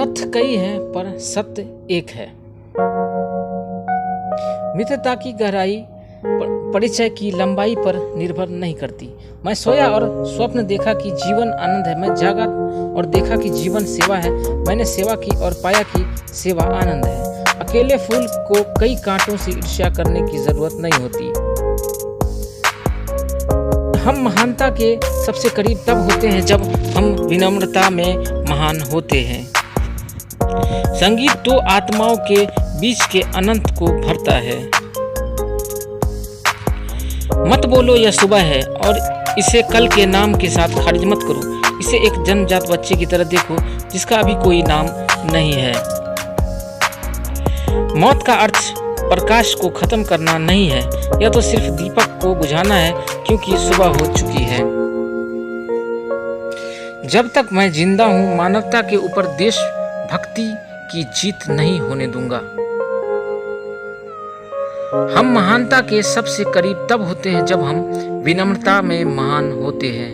तथ्य कई हैं पर सत्य एक है। मित्रता की गहराई परिचय की लंबाई पर निर्भर नहीं करती। मैं सोया और स्वप्न देखा कि जीवन आनंद है। मैं जागा और देखा कि जीवन सेवा है। मैंने सेवा की और पाया कि सेवा आनंद है। अकेले फूल को कई कांटों से ईर्ष्या करने की जरूरत नहीं होती। हम महानता के सबसे करीब तब होते हैं जब हम विनम्रता में महान होते हैं। संगीत तो आत्माओं के बीच के अनंत को भरता है। मत बोलो यह सुबह है और इसे कल के नाम के साथ खारिज मत करो। इसे एक जन्मजात बच्चे की तरह देखो जिसका अभी कोई नाम नहीं है। मौत का अर्थ प्रकाश को खत्म करना नहीं है, यह तो सिर्फ दीपक को बुझाना है क्योंकि सुबह हो चुकी है। जब तक मैं जिंदा हूं, मानवता के ऊपर देशभक्ति की जीत नहीं होने दूंगा। हम महानता के सबसे करीब तब होते हैं जब हम विनम्रता में महान होते हैं।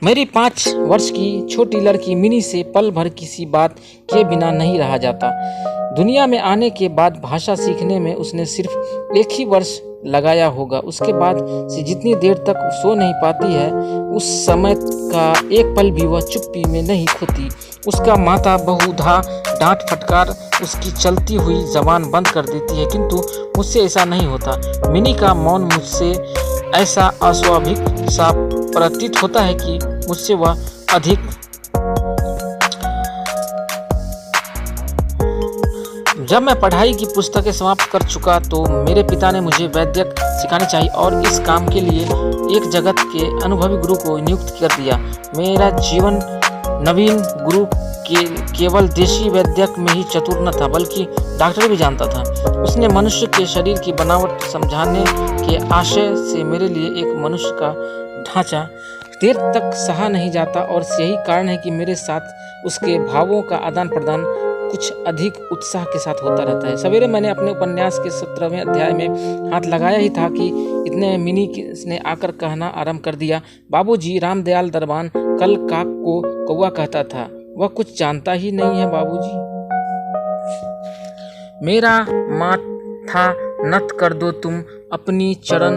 मेरी 5 वर्ष की छोटी लड़की मिनी से पल भर किसी बात के बिना नहीं रहा जाता। दुनिया में आने के बाद भाषा सीखने में उसने सिर्फ 1 ही वर्ष लगाया होगा। उसके बाद से जितनी देर तक सो नहीं पाती है, उस समय का एक पल भी वह चुप्पी में नहीं खोती। उसका माता बहुधा डांट फटकार उसकी चलती हुई जबान बंद कर देती है, किंतु मुझसे ऐसा नहीं होता। मिनी का मौन मुझसे ऐसा अस्वाभाविक सा प्रतीत होता है कि मुझसे वह अधिक जब मैं पढ़ाई की पुस्तकें समाप्त कर चुका तो मेरे पिता ने मुझे वैद्यक सिखानी चाहिए और इस काम के लिए एक जगत के अनुभवी गुरु को नियुक्त कर दिया। मेरा जीवन नवीन गुरु केवल देशी वैद्यक में ही चतुर न था, बल्कि डॉक्टर भी जानता था। उसने मनुष्य के शरीर की बनावट समझाने के आशय से मेरे लिए एक मनुष्य का ढांचा देर तक सहा नहीं जाता और यही कारण है कि मेरे साथ उसके भावों का आदान प्रदान कुछ अधिक उत्साह के साथ होता रहता है। सवेरे मैंने अपने उपन्यास के 17वें अध्याय में हाथ लगाया ही था कि इतने मिनी ने आकर कहना आरंभ कर दिया, बाबूजी, रामदयाल दरबान कल काक को कौवा कहता था। वह कुछ जानता ही नहीं है बाबूजी। मेरा माथा नत कर दो तुम अपनी चरण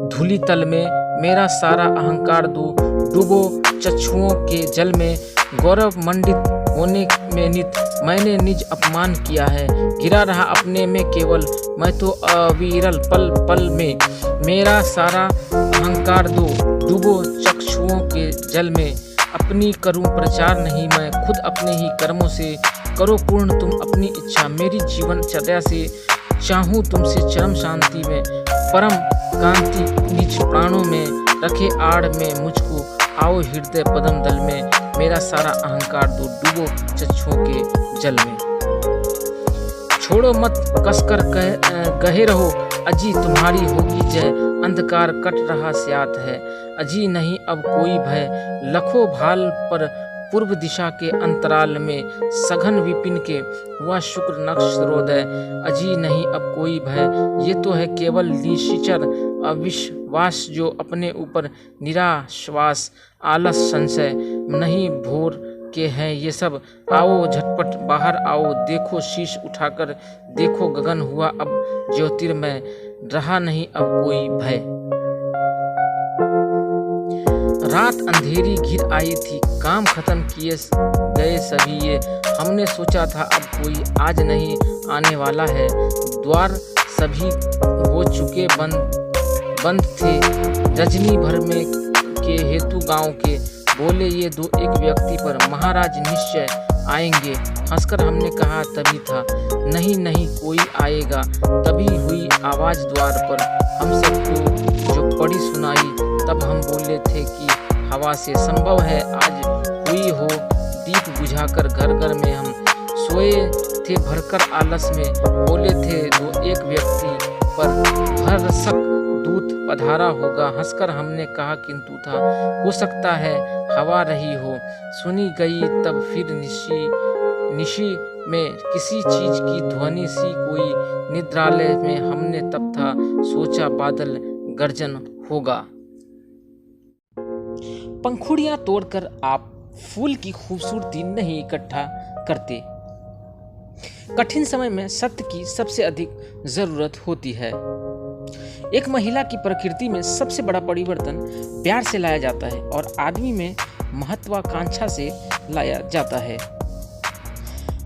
धूलि तल में, मेरा सारा अहंकार दो डूबो चक्षुओं के जल में। गौरव मंडित होने में नित मैंने निज अपमान किया है, गिरा रहा अपने में केवल मैं तो अविरल पल पल में। मेरा सारा अहंकार दो डूबो चक्षुओं के जल में, अपनी करूं प्रचार नहीं मैं खुद अपने ही कर्मों से। करो पूर्ण तुम अपनी इच्छा मेरी जीवन चर्या से, चाहूं तुमसे चरम शांति में परम कांति निज प्राणों में। रखे आड़ में मुझको आओ हृदय पदम दल में, मेरा सारा अहंकार दो डूबो चक्षुओं के जल में। छोड़ो मत कसकर कहे रहो अजी तुम्हारी होगी जय, अंधकार कट रहा स्यात है अजी नहीं अब कोई भय। लखों भाल पर पूर्व दिशा के अंतराल में, सघन विपिन के हुआ शुक्र नक्षत्रोदय अजी नहीं अब कोई भय। ये तो है केवल निशिचर अविश्वास जो अपने ऊपर निराश्वास, आलस संशय नहीं भोर के हैं ये सब। आओ झटपट बाहर आओ, देखो शीश उठाकर देखो गगन हुआ अब ज्योतिर्मय, रहा नहीं अब कोई भय। रात अंधेरी घिर आई थी, काम खत्म किए गए सभी ये। हमने सोचा था अब कोई आज नहीं आने वाला है, द्वार सभी हो चुके बंद थे रजनी भर में के हेतु गांव के। बोले ये दो एक व्यक्ति पर महाराज निश्चय आएंगे। हंसकर हमने कहा तभी था, नहीं नहीं कोई आएगा। तभी हुई आवाज द्वार पर हम सबको जो पड़ी सुनाई। तब हम बोले थे कि हवा से संभव है आज हुई हो। दीप बुझाकर घर घर में हम सोए थे भरकर आलस में। बोले थे दो एक व्यक्ति पर भरसक दूत पधारा होगा। हंसकर हमने कहा किंतु था, हो सकता है हवा रही हो। सुनी गई तब फिर निशी में किसी चीज की ध्वनि सी कोई निद्रालय में। हमने तब था सोचा बादल गर्जन होगा। पंखुड़ियां तोड़कर आप फूल की खूबसूरती नहीं इकट्ठा करते। कठिन समय में सत्य की सबसे अधिक जरूरत होती है। एक महिला की प्रकृति में सबसे बड़ा परिवर्तन प्यार से लाया जाता है और आदमी में महत्वाकांक्षा से लाया जाता है।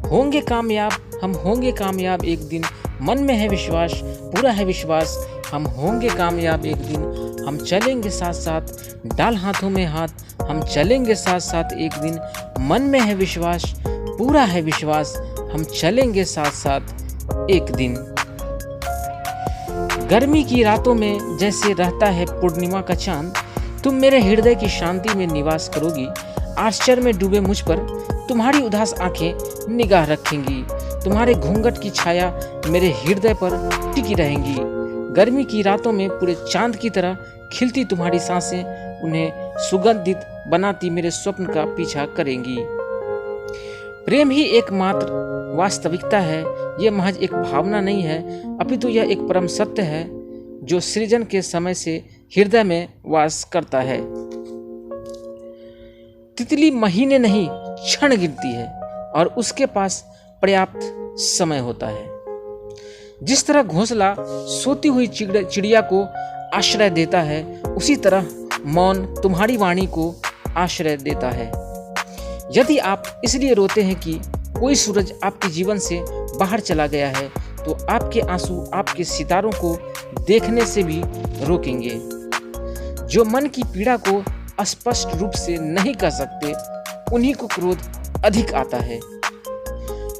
होंगे कामयाब, हम होंगे कामयाब एक दिन, मन में है विश्वास, पूरा है विश्वास, हम होंगे कामयाब एक दिन, हम चलेंगे साथ साथ, डाल हाथों में हाथ, हम चलेंगे साथ साथ एक दिन, मन में है विश्वास, पूरा है विश्वास, हम चलेंगे साथ साथ एक दिन। गर्मी की रातों में जैसे रहता है पूर्णिमा का चांद, तुम मेरे हृदय की शांति में निवास करोगी। आश्चर्य में डूबे मुझ पर तुम्हारी उदास आंखें निगाह रखेंगी। तुम्हारे घूंघट की छाया मेरे हृदय पर टिकी रहेंगी। गर्मी की रातों में पूरे चांद की तरह खिलती तुम्हारी सांसें उन्हें सुगंधित बनाती मेरे स्वप्न का पीछा करेंगी। प्रेम ही एकमात्र वास्तविकता है। यह महज एक भावना नहीं है, अपितु यह एक परम सत्य है जो सृजन के समय से हृदय में वास करता है। तितली महीने नहीं क्षण गिनती है और उसके पास पर्याप्त समय होता है। जिस तरह घोंसला सोती हुई चिड़िया को आश्रय देता है, उसी तरह मौन तुम्हारी वाणी को आश्रय देता है। यदि आप इसलिए रोते हैं कि कोई सूरज आपके जीवन से बाहर चला गया है, तो आपके आंसू आपके सितारों को देखने से भी रोकेंगे। जो मन की पीड़ा को स्पष्ट रूप से नहीं कह सकते, उन्हीं को क्रोध अधिक आता है।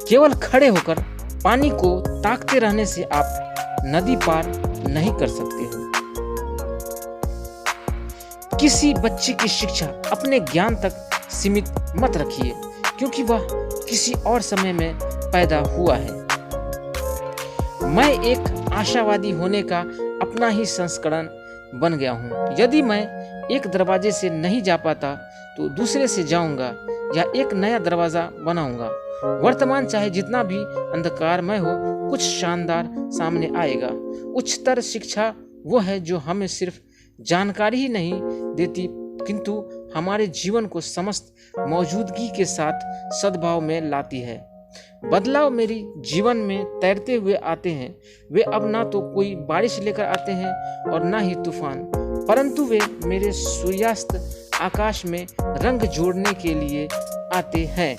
केवल खड़े होकर पानी को ताकते रहने से आप नदी पार नहीं कर सकते हो। किसी बच्चे की शिक्षा अपने ज्ञान तक सीमित मत रखिए, क्योंकि वह किसी और समय में पैदा हुआ है। मैं एक आशावादी होने का अपना ही संस्करण बन गया हूँ। यदि मैं एक दरवाजे से नहीं जा पाता तो दूसरे से जाऊंगा या एक नया दरवाजा बनाऊंगा। वर्तमान चाहे जितना भी अंधकारमय हो, कुछ शानदार सामने आएगा। उच्चतर शिक्षा वो है जो हमें सिर्फ जानकारी ही नहीं देती, किंतु हमारे जीवन को समस्त मौजूदगी के साथ सद्भाव में लाती है। बदलाव मेरी जीवन में तैरते हुए आते हैं। वे अब ना तो कोई बारिश लेकर आते हैं और ना ही तूफान, परंतु वे मेरे सूर्यास्त आकाश में रंग जोड़ने के लिए आते हैं।